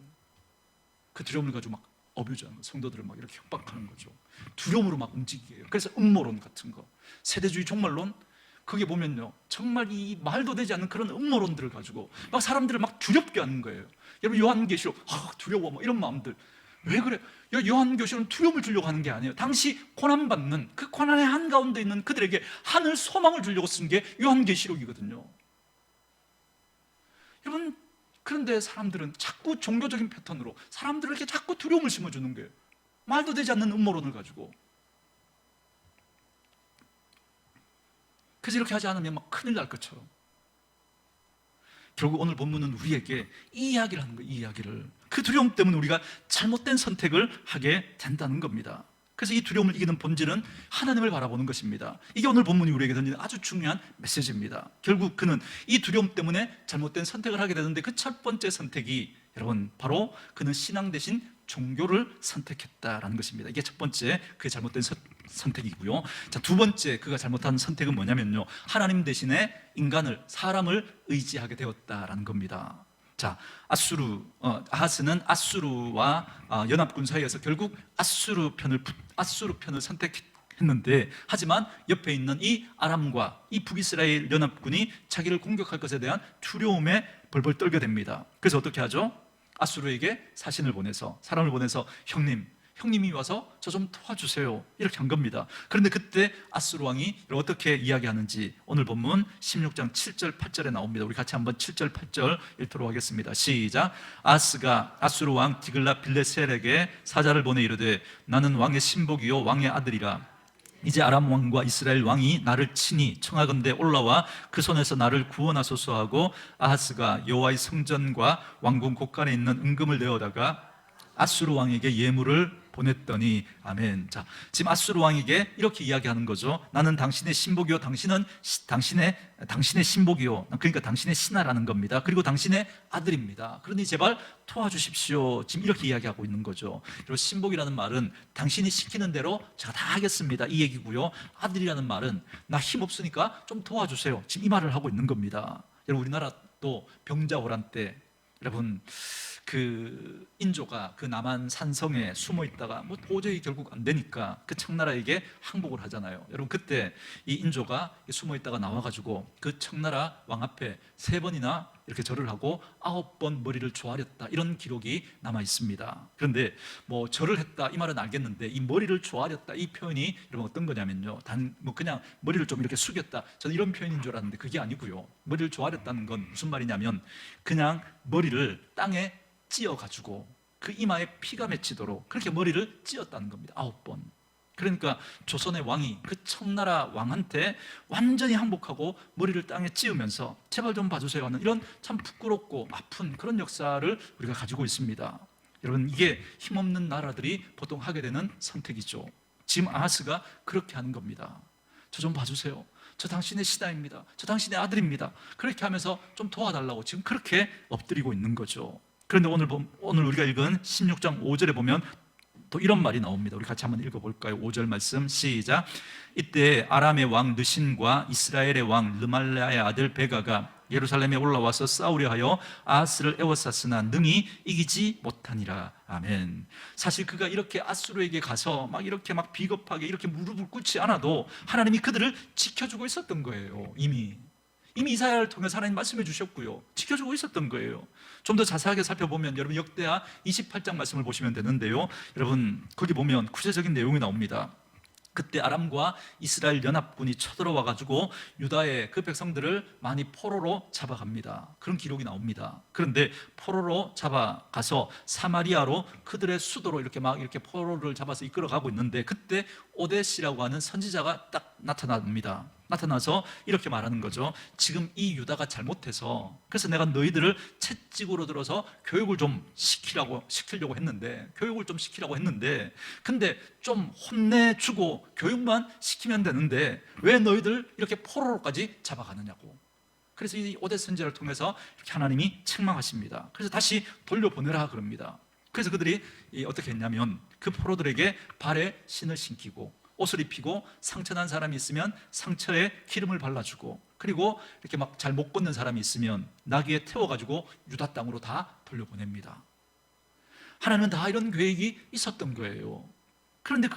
[SPEAKER 1] 그 두려움을 가지고 막 어뷰즈하는 거, 성도들을 막 이렇게 협박하는 거죠. 두려움으로 막 움직이게 해요. 그래서 음모론 같은 거, 세대주의 종말론, 거기 보면요, 정말 이 말도 되지 않는 그런 음모론들을 가지고 막 사람들을 막 두렵게 하는 거예요. 여러분 요한계시록 두려워 뭐 이런 마음들, 왜 그래? 요한계시록은 두려움을 주려고 하는 게 아니에요. 당시 고난받는 그 고난의 한가운데 있는 그들에게 하늘 소망을 주려고 쓴 게 요한계시록이거든요. 여러분, 그런데 사람들은 자꾸 종교적인 패턴으로 사람들에게 자꾸 두려움을 심어주는 거예요. 말도 되지 않는 음모론을 가지고. 그래서 이렇게 하지 않으면 막 큰일 날 것처럼. 결국 오늘 본문은 우리에게 이 이야기를 하는 거예요. 이 이야기를. 그 두려움 때문에 우리가 잘못된 선택을 하게 된다는 겁니다. 그래서 이 두려움을 이기는 본질은 하나님을 바라보는 것입니다. 이게 오늘 본문이 우리에게 던지는 아주 중요한 메시지입니다. 결국 그는 이 두려움 때문에 잘못된 선택을 하게 되는데 그 첫 번째 선택이 여러분 바로 그는 신앙 대신 종교를 선택했다라는 것입니다. 이게 첫 번째 그의 잘못된 선택이고요. 자, 두 번째 그가 잘못한 선택은 뭐냐면요, 하나님 대신에 인간을, 사람을 의지하게 되었다라는 겁니다. 자, 아하스는 아수르와 연합군 사이에서 결국 아수르 편을 선택했는데, 하지만 옆에 있는 이 아람과 이 북이스라엘 연합군이 자기를 공격할 것에 대한 두려움에 벌벌 떨게 됩니다. 그래서 어떻게 하죠? 아수르에게 사신을 보내서, 사람을 보내서 형님이 와서 저 좀 도와주세요, 이렇게 한 겁니다. 그런데 그때 아수르 왕이 어떻게 이야기하는지 오늘 본문 16장 7절 8절에 나옵니다. 우리 같이 한번 7절 8절 읽도록 하겠습니다. 시작. 아하스가 아수르 왕 디글랏빌레셀에게 사자를 보내 이르되 나는 왕의 신복이요 왕의 아들이라. 이제 아람 왕과 이스라엘 왕이 나를 치니 청하건대 올라와 그 손에서 나를 구원하소서 하고, 아하스가 여호와의 성전과 왕궁 곳간에 있는 은금을 내어다가 아수르 왕에게 예물을 보냈더니, 아멘. 자, 지금 아수르 왕에게 이렇게 이야기하는 거죠. 나는 당신의 신복이요, 당신은 당신의 신복이요, 그러니까 당신의 신하라는 겁니다. 그리고 당신의 아들입니다. 그러니 제발 도와주십시오. 지금 이렇게 이야기하고 있는 거죠. 그리고 신복이라는 말은 당신이 시키는 대로 제가 다 하겠습니다, 이 얘기고요. 아들이라는 말은 나 힘 없으니까 좀 도와주세요, 지금 이 말을 하고 있는 겁니다. 여러분, 우리나라도 병자호란 때 여러분 그 인조가 그 남한 산성에 숨어 있다가 도저히 결국 안 되니까 그 청나라에게 항복을 하잖아요. 여러분, 그때 이 인조가 숨어 있다가 나와가지고 그 청나라 왕 앞에 3번이나 이렇게 절을 하고 9번 머리를 조아렸다, 이런 기록이 남아 있습니다. 그런데 절을 했다 이 말은 알겠는데, 이 머리를 조아렸다 이 표현이 여러분 어떤 거냐면요, 그냥 머리를 좀 이렇게 숙였다, 저는 이런 표현인 줄 알았는데 그게 아니고요. 머리를 조아렸다는 건 무슨 말이냐면 그냥 머리를 땅에 찧어가지고 그 이마에 피가 맺히도록 그렇게 머리를 찧었다는 겁니다. 9번. 그러니까 조선의 왕이 그 청나라 왕한테 완전히 항복하고 머리를 땅에 찧으면서 제발 좀 봐주세요 하는, 이런 참 부끄럽고 아픈 그런 역사를 우리가 가지고 있습니다. 여러분, 이게 힘없는 나라들이 보통 하게 되는 선택이죠. 지금 아하스가 그렇게 하는 겁니다. 저 좀 봐주세요, 저 당신의 신하입니다, 저 당신의 아들입니다, 그렇게 하면서 좀 도와달라고 지금 그렇게 엎드리고 있는 거죠. 그런데 오늘 우리가 읽은 16장 5절에 보면 또 이런 말이 나옵니다. 우리 같이 한번 읽어볼까요? 5절 말씀 시작. 이때 아람의 왕 느신과 이스라엘의 왕 르말랴의 아들 베가가 예루살렘에 올라와서 싸우려 하여 아하스를 에워쌌으나 능히 이기지 못하니라. 아멘. 사실 그가 이렇게 아수르에게 가서 이렇게 비겁하게 이렇게 무릎을 꿇지 않아도 하나님이 그들을 지켜주고 있었던 거예요. 이미 이사야를 통해서 하나님 말씀해 주셨고요, 지켜주고 있었던 거예요. 좀 더 자세하게 살펴보면 여러분 역대하 28장 말씀을 보시면 되는데요, 여러분 거기 보면 구체적인 내용이 나옵니다. 그때 아람과 이스라엘 연합군이 쳐들어와 가지고 유다의 그 백성들을 많이 포로로 잡아갑니다. 그런 기록이 나옵니다. 그런데 포로로 잡아가서 사마리아로 그들의 수도로 이렇게 포로를 잡아서 이끌어가고 있는데, 그때 오데시라고 하는 선지자가 딱 나타납니다. 나타나서 이렇게 말하는 거죠. 지금 이 유다가 잘못해서, 그래서 내가 너희들을 채찍으로 들어서 교육을 좀 시키려고 했는데, 근데 좀 혼내주고 교육만 시키면 되는데 왜 너희들 이렇게 포로로까지 잡아가느냐고. 그래서 이 오대 선지자를 통해서 이렇게 하나님이 책망하십니다. 그래서 다시 돌려보내라 그럽니다. 그래서 그들이 어떻게 했냐면 그 포로들에게 발에 신을 신기고 옷을 입히고, 상처난 사람이 있으면 상처에 기름을 발라주고, 그리고 이렇게 잘 못 걷는 사람이 있으면 나귀에 태워가지고 유다 땅으로 다 돌려보냅니다. 하나님은 다 이런 계획이 있었던 거예요. 그런데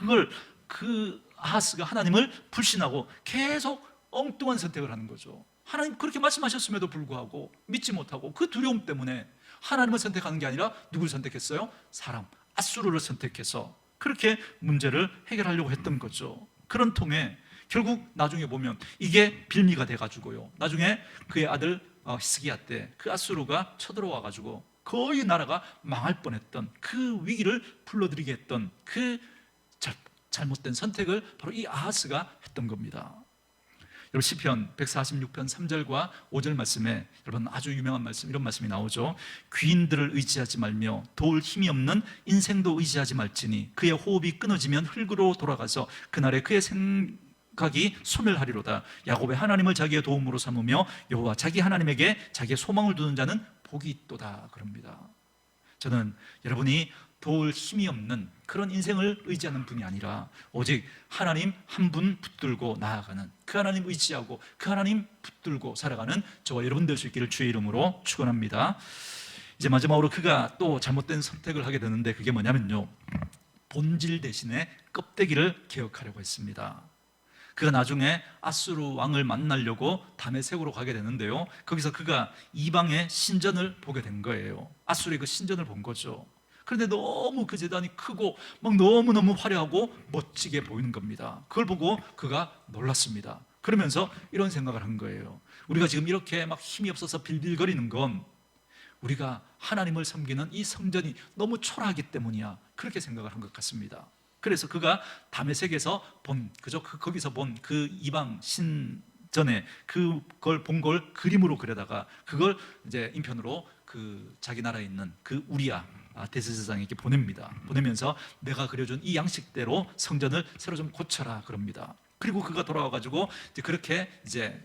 [SPEAKER 1] 그 아하스가 하나님을 불신하고 계속 엉뚱한 선택을 하는 거죠. 하나님 그렇게 말씀하셨음에도 불구하고 믿지 못하고 그 두려움 때문에 하나님을 선택하는 게 아니라 누굴 선택했어요? 사람, 앗수르를 선택해서 그렇게 문제를 해결하려고 했던 거죠. 그런 통에 결국 나중에 보면 이게 빌미가 돼가지고요, 나중에 그의 아들 히스기야 때 그 앗수르가 쳐들어와 가지고 거의 나라가 망할 뻔했던 그 위기를 불러들이게 했던 그 잘못된 선택을 바로 이 아하스가 했던 겁니다. 여러분, 시편 146편 3절과 5절 말씀에 여러분 아주 유명한 말씀, 이런 말씀이 나오죠. 귀인들을 의지하지 말며 도울 힘이 없는 인생도 의지하지 말지니 그의 호흡이 끊어지면 흙으로 돌아가서 그날에 그의 생각이 소멸하리로다. 야곱의 하나님을 자기의 도움으로 삼으며 여호와 자기 하나님에게 자기의 소망을 두는 자는 복이 있도다 그럽니다. 저는 여러분이 도울 힘이 없는 그런 인생을 의지하는 분이 아니라 오직 하나님 한 분 붙들고 나아가는, 그 하나님 의지하고 그 하나님 붙들고 살아가는 저와 여러분 될 수 있기를 주의 이름으로 축원합니다. 이제 마지막으로 그가 또 잘못된 선택을 하게 되는데 그게 뭐냐면요, 본질 대신에 껍데기를 개혁하려고 했습니다. 그가 나중에 앗수르 왕을 만나려고 다메섹으로 가게 되는데요, 거기서 그가 이방의 신전을 보게 된 거예요. 앗수르의 그 신전을 본 거죠. 그런데 너무 그 제단이 크고 막 너무너무 화려하고 멋지게 보이는 겁니다. 그걸 보고 그가 놀랐습니다. 그러면서 이런 생각을 한 거예요. 우리가 지금 이렇게 막 힘이 없어서 빌빌거리는 건 우리가 하나님을 섬기는 이 성전이 너무 초라하기 때문이야, 그렇게 생각을 한 것 같습니다. 그래서 그가 다메섹에서 거기서 본 그 이방 신전에 그걸 본 걸 그림으로 그려다가 그걸 이제 인편으로 그 자기 나라에 있는 그 우리야 대제사장에게 보냅니다. 보내면서 내가 그려준 이 양식대로 성전을 새로 좀 고쳐라 그럽니다. 그리고 그가 돌아와가지고 이제 그렇게 이제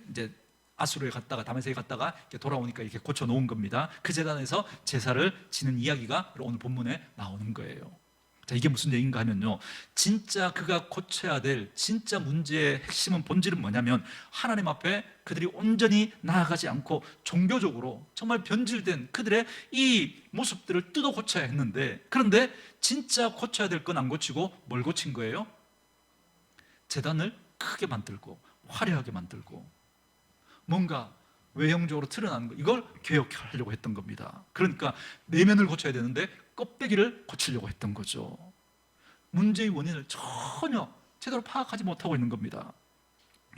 [SPEAKER 1] 아수르에 갔다가 다메섹에 갔다가 이렇게 돌아오니까 이렇게 고쳐 놓은 겁니다. 그 제단에서 제사를 지는 이야기가 오늘 본문에 나오는 거예요. 자, 이게 무슨 얘기인가 하면요, 진짜 그가 고쳐야 될 진짜 문제의 핵심은, 본질은 뭐냐면 하나님 앞에 그들이 온전히 나아가지 않고 종교적으로 정말 변질된 그들의 이 모습들을 뜯어 고쳐야 했는데, 그런데 진짜 고쳐야 될 건 안 고치고 뭘 고친 거예요? 제단을 크게 만들고 화려하게 만들고 뭔가 외형적으로 드러나는 거, 이걸 개혁하려고 했던 겁니다. 그러니까 내면을 고쳐야 되는데 껍데기를 고치려고 했던 거죠. 문제의 원인을 전혀 제대로 파악하지 못하고 있는 겁니다.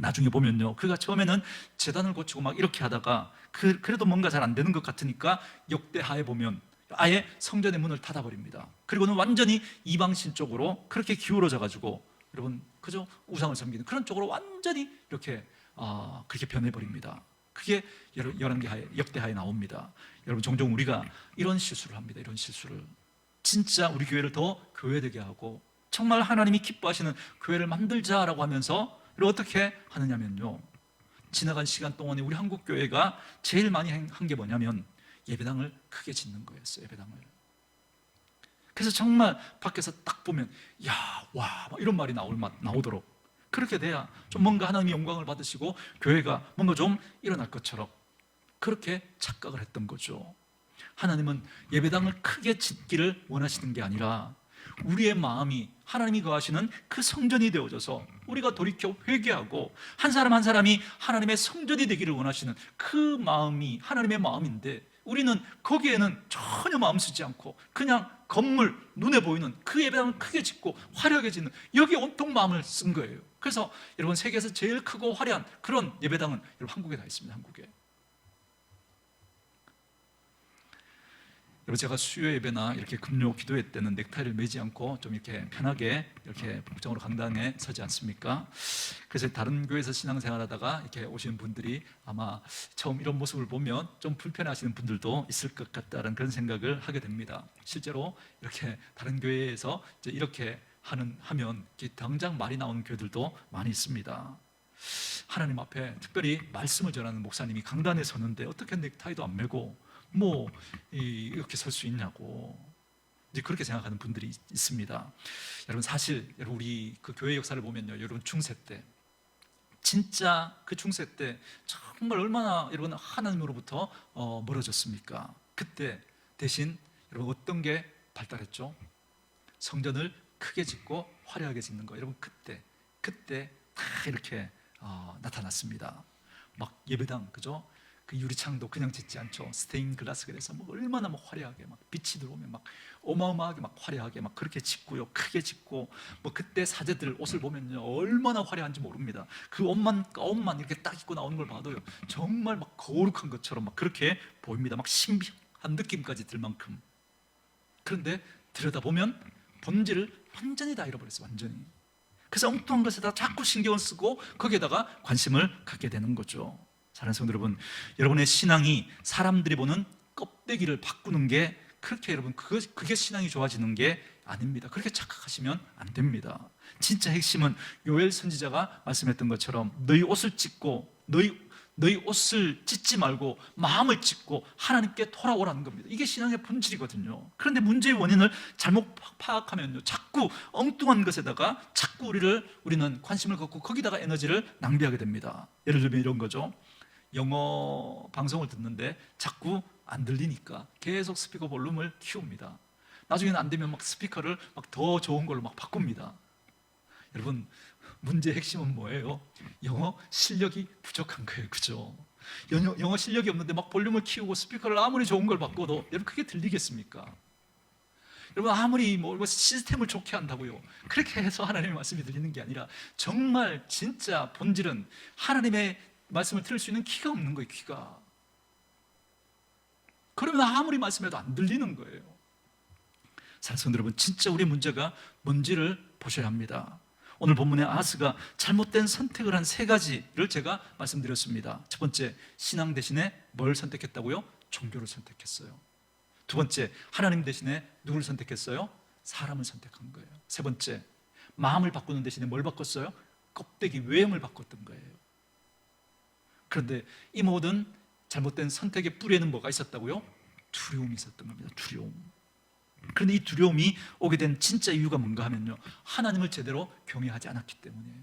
[SPEAKER 1] 나중에 보면요, 그가 처음에는 제단을 고치고 막 이렇게 하다가 그래도 뭔가 잘 안 되는 것 같으니까 역대하에 보면 아예 성전의 문을 닫아버립니다. 그리고는 완전히 이방신 쪽으로 그렇게 기울어져 가지고, 여러분 그죠? 우상을 섬기는 그런 쪽으로 완전히 이렇게 그렇게 변해버립니다. 그게 역대하에 나옵니다. 여러분, 종종 우리가 이런 실수를 합니다. 이런 실수를. 진짜 우리 교회를 더 교회되게 하고 정말 하나님이 기뻐하시는 교회를 만들자라고 하면서 어떻게 하느냐면요, 지나간 시간 동안에 우리 한국 교회가 제일 많이 한 게 뭐냐면 예배당을 크게 짓는 거였어요. 예배당을. 그래서 정말 밖에서 딱 보면 야, 와, 이런 말이 나오도록 그렇게 돼야 좀 뭔가 하나님의 영광을 받으시고 교회가 뭔가 좀 일어날 것처럼 그렇게 착각을 했던 거죠. 하나님은 예배당을 크게 짓기를 원하시는 게 아니라 우리의 마음이 하나님이 거하시는 그 성전이 되어져서 우리가 돌이켜 회개하고 한 사람 한 사람이 하나님의 성전이 되기를 원하시는 그 마음이 하나님의 마음인데, 우리는 거기에는 전혀 마음 쓰지 않고 그냥 건물, 눈에 보이는 그 예배당을 크게 짓고 화려하게 짓는, 여기에 온통 마음을 쓴 거예요. 그래서 여러분, 세계에서 제일 크고 화려한 그런 예배당은 여러분 한국에 다 있습니다. 한국에. 여러분, 제가 수요 예배나 이렇게 금요 기도회 때는 넥타이를 매지 않고 좀 이렇게 편하게 이렇게 복장으로 강당에 서지 않습니까? 그래서 다른 교회에서 신앙생활하다가 이렇게 오시는 분들이 아마 처음 이런 모습을 보면 좀 불편해하시는 분들도 있을 것 같다는 그런 생각을 하게 됩니다. 실제로 이렇게 다른 교회에서 이제 이렇게 하면 당장 말이 나오는 교회들도 많이 있습니다. 하나님 앞에 특별히 말씀을 전하는 목사님이 강단에 서는데 어떻게 넥타이도 안 매고 이렇게 설 수 있냐고 이제 그렇게 생각하는 분들이 있습니다. 여러분, 사실 우리 그 교회 역사를 보면요, 여러분 중세 때 진짜 그 중세 때 정말 얼마나 여러분 하나님으로부터 멀어졌습니까? 그때 대신 여러분 어떤 게 발달했죠? 성전을 크게 짓고 화려하게 짓는 거. 여러분 그때 다 이렇게 나타났습니다. 막 예배당, 그죠? 그 유리창도 그냥 짓지 않죠. 스테인 글라스가 돼서 뭐 얼마나 막 화려하게 막 빛이 들어오면 막 어마어마하게 막 화려하게 막 그렇게 짓고요, 크게 짓고, 뭐 그때 사제들 옷을 보면요 얼마나 화려한지 모릅니다. 그 옷만 가운만 이렇게 딱 입고 나오는 걸 봐도요 정말 막 거룩한 것처럼 막 그렇게 보입니다. 막 신비한 느낌까지 들 만큼. 그런데 들여다보면 본질을 완전히 다 잃어버렸어요. 완전히. 그래서 엉뚱한 것에다 자꾸 신경을 쓰고 거기에다가 관심을 갖게 되는 거죠. 사랑하는 성도 여러분, 여러분의 신앙이 사람들이 보는 껍데기를 바꾸는 게 그렇게 여러분 그게 신앙이 좋아지는 게 아닙니다. 그렇게 착각하시면 안 됩니다. 진짜 핵심은 요엘 선지자가 말씀했던 것처럼 너희 옷을 찢고 너희 옷을 찢지 말고 마음을 찢고 하나님께 돌아오라는 겁니다. 이게 신앙의 본질이거든요. 그런데 문제의 원인을 잘못 파악하면요 자꾸 엉뚱한 것에다가 자꾸 우리는 관심을 갖고 거기다가 에너지를 낭비하게 됩니다. 예를 들면 이런 거죠. 영어 방송을 듣는데 자꾸 안 들리니까 계속 스피커 볼륨을 키웁니다. 나중에는 안 되면 막 스피커를 막 더 좋은 걸로 막 바꿉니다. 여러분, 문제의 핵심은 뭐예요? 영어 실력이 부족한 거예요. 그죠? 영어 실력이 없는데 막 볼륨을 키우고 스피커를 아무리 좋은 걸 바꿔도 여러분 그게 들리겠습니까? 여러분 아무리 뭐 시스템을 좋게 한다고요 그렇게 해서 하나님의 말씀이 들리는 게 아니라 정말 진짜 본질은 하나님의 말씀을 들을 수 있는 귀가 없는 거예요. 귀가. 그러면 아무리 말씀해도 안 들리는 거예요. 사랑하는 여러분, 진짜 우리 문제가 뭔지를 보셔야 합니다. 오늘 본문의 아하스가 잘못된 선택을 한 세 가지를 제가 말씀드렸습니다. 첫 번째, 신앙 대신에 뭘 선택했다고요? 종교를 선택했어요. 두 번째, 하나님 대신에 누구를 선택했어요? 사람을 선택한 거예요. 세 번째, 마음을 바꾸는 대신에 뭘 바꿨어요? 껍데기 외형을 바꿨던 거예요. 그런데 이 모든 잘못된 선택의 뿌리에는 뭐가 있었다고요? 두려움이 있었던 겁니다. 두려움. 그런데 이 두려움이 오게 된 진짜 이유가 뭔가 하면요 하나님을 제대로 경외하지 않았기 때문이에요.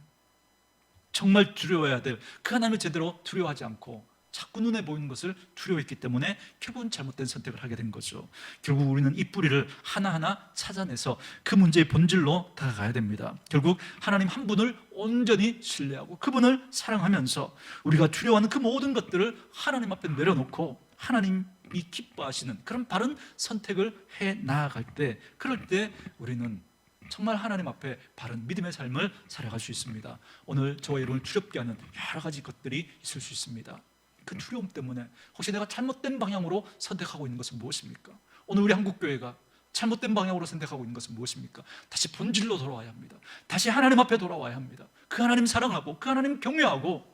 [SPEAKER 1] 정말 두려워해야 될 그 하나님을 제대로 두려워하지 않고 자꾸 눈에 보이는 것을 두려워했기 때문에 결국은 잘못된 선택을 하게 된 거죠. 결국 우리는 이 뿌리를 하나하나 찾아내서 그 문제의 본질로 다가가야 됩니다. 결국 하나님 한 분을 온전히 신뢰하고 그분을 사랑하면서 우리가 두려워하는 그 모든 것들을 하나님 앞에 내려놓고 하나님이 기뻐하시는 그런 바른 선택을 해 나아갈 때, 그럴 때 우리는 정말 하나님 앞에 바른 믿음의 삶을 살아갈 수 있습니다. 오늘 저와 여러분을 두렵게 하는 여러 가지 것들이 있을 수 있습니다. 그 두려움 때문에 혹시 내가 잘못된 방향으로 선택하고 있는 것은 무엇입니까? 오늘 우리 한국교회가 잘못된 방향으로 선택하고 있는 것은 무엇입니까? 다시 본질로 돌아와야 합니다. 다시 하나님 앞에 돌아와야 합니다. 그 하나님 사랑하고 그 하나님 경외하고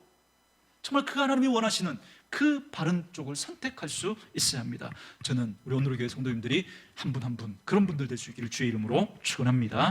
[SPEAKER 1] 정말 그 하나님이 원하시는 그 바른 쪽을 선택할 수 있어야 합니다. 저는 우리 오늘의 교회 성도님들이 한 분 한 분 그런 분들 될 수 있기를 주의 이름으로 축원합니다.